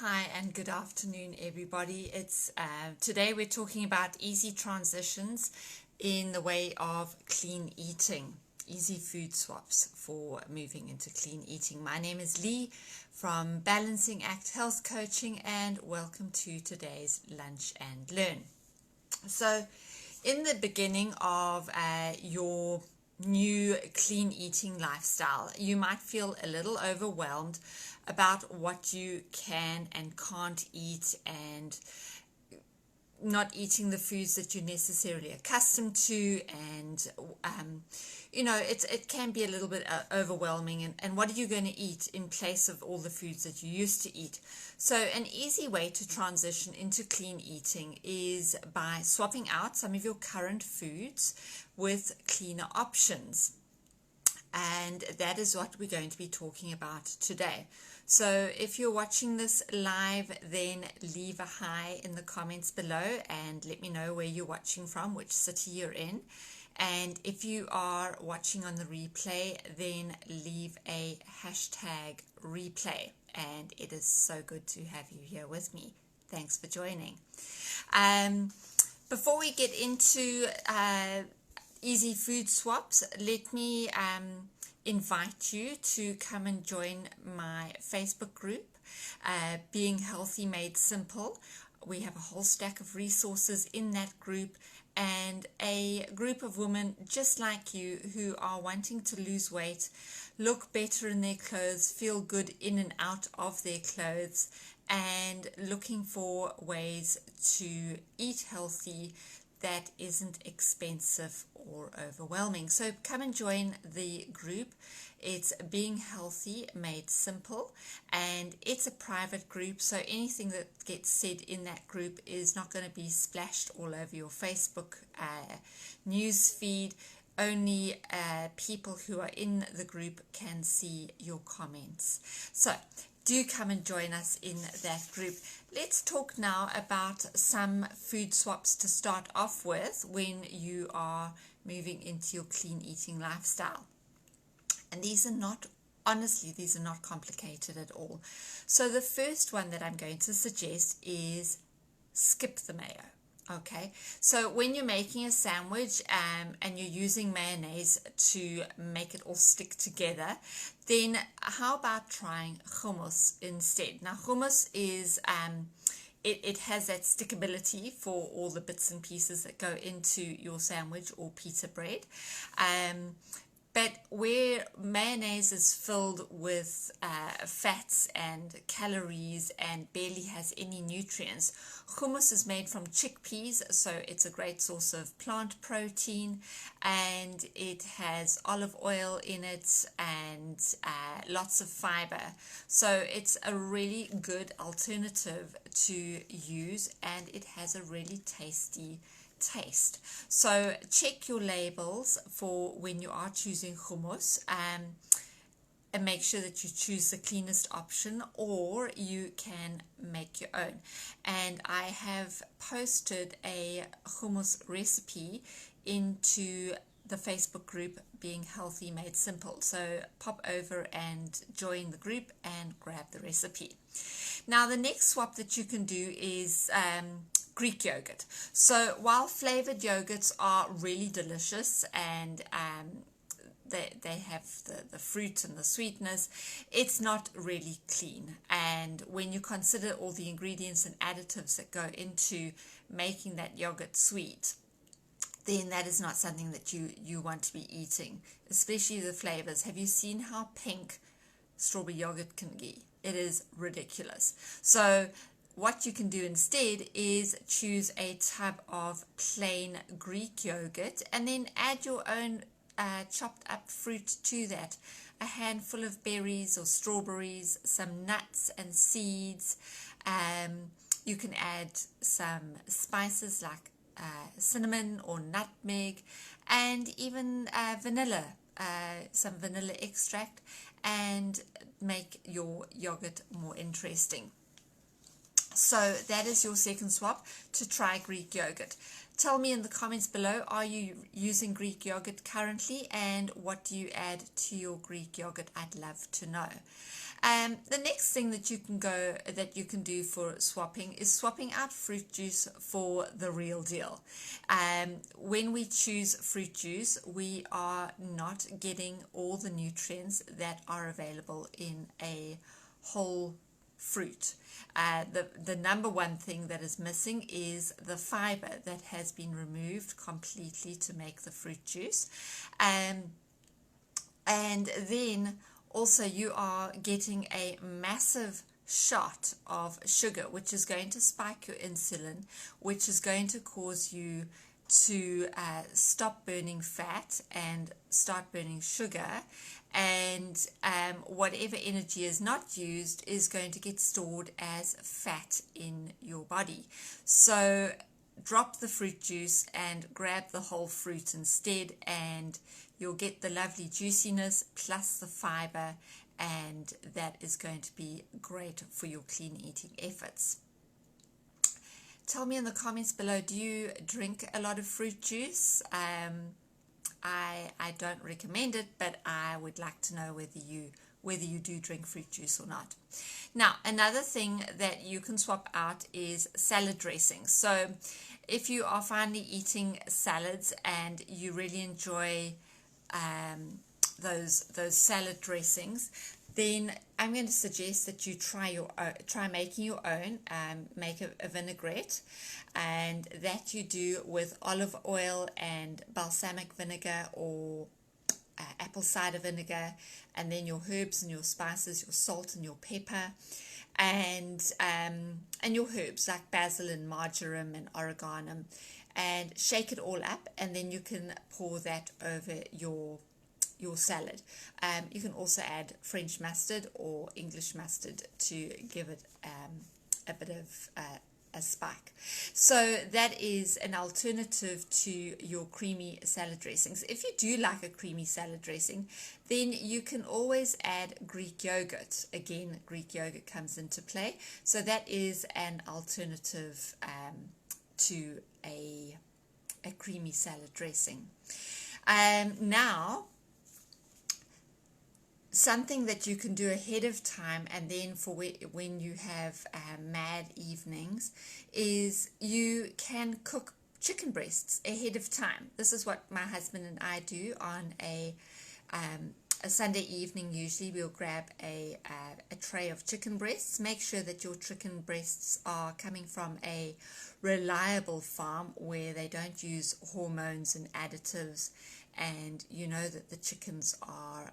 Hi and good afternoon, everybody. It's today we're talking about easy transitions in the way of clean eating, easy food swaps for moving into clean eating. My name is Lee from Balancing Act Health Coaching, and welcome to today's Lunch and Learn. So, in the beginning of your new clean eating lifestyle, you might feel a little overwhelmed about what you can and can't eat, and not eating the foods that you're necessarily accustomed to, and it can be a little bit overwhelming, and what are you going to eat in place of all the foods that you used to eat. So an easy way to transition into clean eating is by swapping out some of your current foods with cleaner options. And that is what we're going to be talking about today. So if you're watching this live, then leave a hi in the comments below and let me know where you're watching from, which city you're in. And if you are watching on the replay, then leave a hashtag replay. And it is so good to have you here with me. Thanks for joining. Before we get into easy food swaps, let me invite you to come and join my Facebook group, Being Healthy Made Simple. We have a whole stack of resources in that group, and a group of women just like you who are wanting to lose weight, look better in their clothes, feel good in and out of their clothes, and looking for ways to eat healthy that isn't expensive or overwhelming. So come and join the group. It's Being Healthy Made Simple, and it's a private group, so anything that gets said in that group is not going to be splashed all over your Facebook news feed. Only people who are in the group can see your comments. So do come and join us in that group. Let's talk now about some food swaps to start off with when you are moving into your clean eating lifestyle. And these are not complicated at all. So the first one that I'm going to suggest is skip the mayo. Okay, so when you're making a sandwich and you're using mayonnaise to make it all stick together, then how about trying hummus instead? Now, hummus is it has that stickability for all the bits and pieces that go into your sandwich or pita bread. But where mayonnaise is filled with fats and calories and barely has any nutrients, hummus is made from chickpeas, so it's a great source of plant protein, and it has olive oil in it and lots of fiber. So it's a really good alternative to use, and it has a really tasty taste. So check your labels for when you are choosing hummus, and make sure that you choose the cleanest option, or you can make your own. And I have posted a hummus recipe into the Facebook group Being Healthy Made Simple. So pop over and join the group and grab the recipe. Now the next swap that you can do is Greek yogurt. So while flavored yogurts are really delicious and they have the fruit and the sweetness, it's not really clean. And when you consider all the ingredients and additives that go into making that yogurt sweet, then that is not something that you want to be eating, especially the flavors. Have you seen how pink strawberry yogurt can be? It is ridiculous. So what you can do instead is choose a tub of plain Greek yogurt and then add your own chopped up fruit to that. A handful of berries or strawberries, some nuts and seeds. You can add some spices like cinnamon or nutmeg, and even vanilla, some vanilla extract, and make your yogurt more interesting. So that is your second swap, to try Greek yogurt. Tell me in the comments below, are you using Greek yogurt currently, and what do you add to your Greek yogurt? I'd love to know. The next thing that you can do for swapping is swapping out fruit juice for the real deal. When we choose fruit juice, we are not getting all the nutrients that are available in a whole fruit. The number one thing that is missing is the fiber that has been removed completely to make the fruit juice. And then also you are getting a massive shot of sugar, which is going to spike your insulin, which is going to cause you to stop burning fat and start burning sugar, and whatever energy is not used is going to get stored as fat in your body. So drop the fruit juice and grab the whole fruit instead, and you'll get the lovely juiciness plus the fiber, and that is going to be great for your clean eating efforts. Tell me in the comments below, do you drink a lot of fruit juice? I don't recommend it, but I would like to know whether you do drink fruit juice or not. Now, another thing that you can swap out is salad dressing. So if you are finally eating salads and you really enjoy those salad dressings, then I'm going to suggest that you try making your own. Make a vinaigrette, and that you do with olive oil and balsamic vinegar or apple cider vinegar, and then your herbs and your spices, your salt and your pepper, and your herbs like basil and marjoram and oregano, and shake it all up, and then you can pour that over your salad. You can also add French mustard or English mustard to give it a bit of a spike. So that is an alternative to your creamy salad dressings. If you do like a creamy salad dressing, then you can always add Greek yogurt. Again, Greek yogurt comes into play. So that is an alternative to a creamy salad dressing. Now, something that you can do ahead of time, and then for when you have mad evenings, is you can cook chicken breasts ahead of time. This is what my husband and I do on a Sunday evening. Usually we'll grab a tray of chicken breasts. Make sure that your chicken breasts are coming from a reliable farm where they don't use hormones and additives, and you know that the chickens are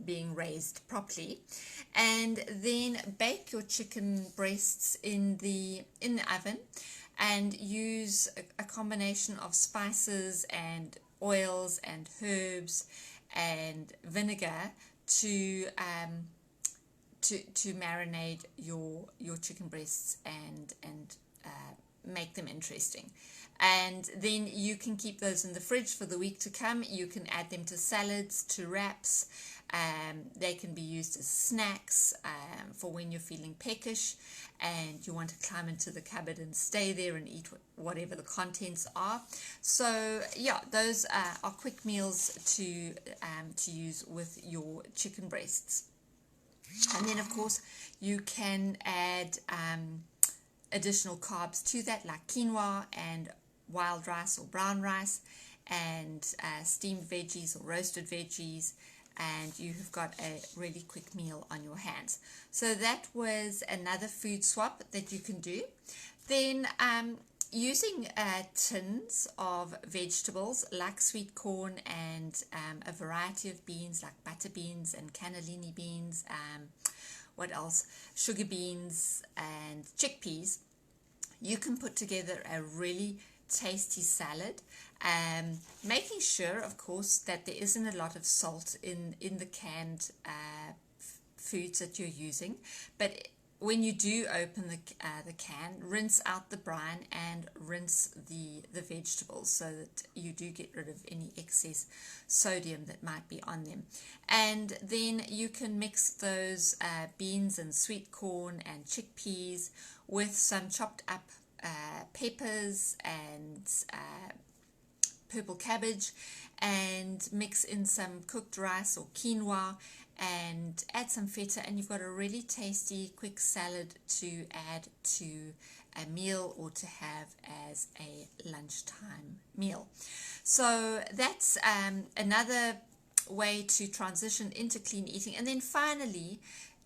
being raised properly. And then bake your chicken breasts in the oven, and use a combination of spices and oils and herbs and vinegar to marinate your chicken breasts and make them interesting. And then you can keep those in the fridge for the week to come. You can add them to salads, to wraps. They can be used as snacks for when you're feeling peckish and you want to climb into the cupboard and stay there and eat whatever the contents are. So yeah, those are quick meals to use with your chicken breasts. And then of course you can add additional carbs to that, like quinoa and wild rice or brown rice, and steamed veggies or roasted veggies, and you have got a really quick meal on your hands. So that was another food swap that you can do. Then using tins of vegetables like sweet corn and a variety of beans like butter beans and cannellini beans, what else, sugar beans and chickpeas, you can put together a really tasty salad, making sure of course that there isn't a lot of salt in the canned foods that you're using. But when you do open the can, rinse out the brine and rinse the vegetables so that you do get rid of any excess sodium that might be on them. And then you can mix those beans and sweet corn and chickpeas with some chopped up peppers and purple cabbage, and mix in some cooked rice or quinoa, and add some feta, and you've got a really tasty quick salad to add to a meal or to have as a lunchtime meal. So that's another way to transition into clean eating. And then finally,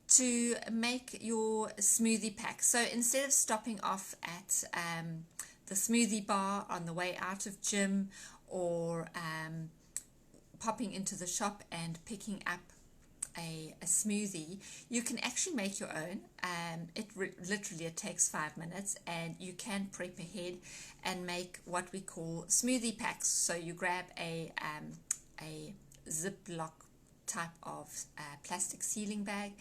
to make your smoothie pack. So instead of stopping off at the smoothie bar on the way out of gym, or popping into the shop and picking up a smoothie, you can actually make your own. Literally it takes 5 minutes, and you can prep ahead and make what we call smoothie packs. So you grab a Ziploc type of plastic sealing bag,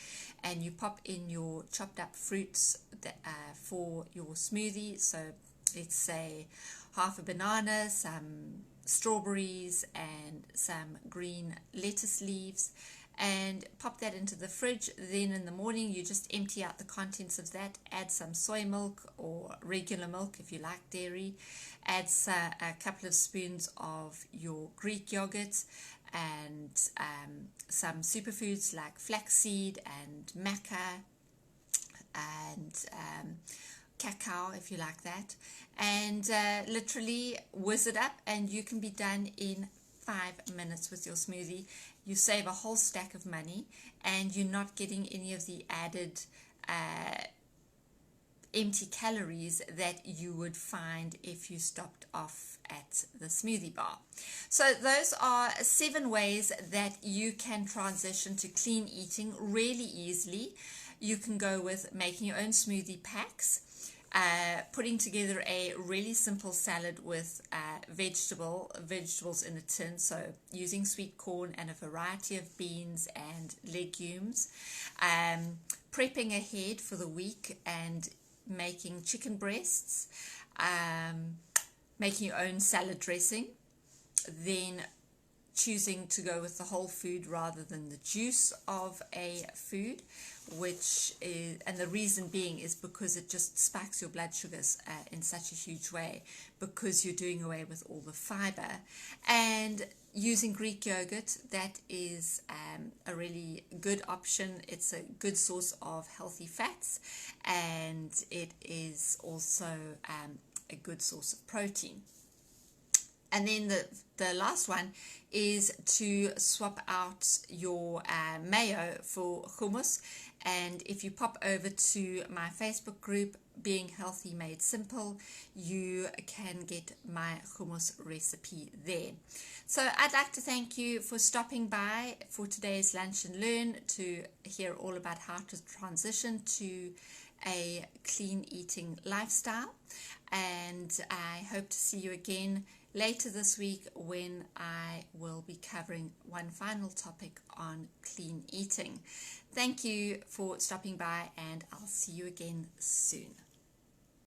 and you pop in your chopped up fruits for your smoothie. So let's say half a banana, some strawberries, and some green lettuce leaves, and pop that into the fridge. Then in the morning you just empty out the contents of that, add some soy milk or regular milk if you like dairy, add a couple of spoons of your Greek yogurt, and some superfoods like flaxseed and maca and cacao if you like that, and literally whiz it up, and you can be done in 5 minutes with your smoothie. You save a whole stack of money, and you're not getting any of the added empty calories that you would find if you stopped off at the smoothie bar. So those are 7 ways that you can transition to clean eating really easily. You can go with making your own smoothie packs, putting together a really simple salad with vegetables in a tin, so using sweet corn and a variety of beans and legumes, prepping ahead for the week and making chicken breasts, making your own salad dressing, then choosing to go with the whole food rather than the juice of a food, which is, and the reason being is because it just spikes your blood sugars in such a huge way, because you're doing away with all the fiber. And using Greek yogurt, that is a really good option. It's a good source of healthy fats, and it is also a good source of protein. And then the last one is to swap out your mayo for hummus. And if you pop over to my Facebook group, Being Healthy Made Simple, you can get my hummus recipe there. So I'd like to thank you for stopping by for today's Lunch and Learn to hear all about how to transition to a clean eating lifestyle. And I hope to see you again later this week, when I will be covering one final topic on clean eating. Thank you for stopping by, and I'll see you again soon.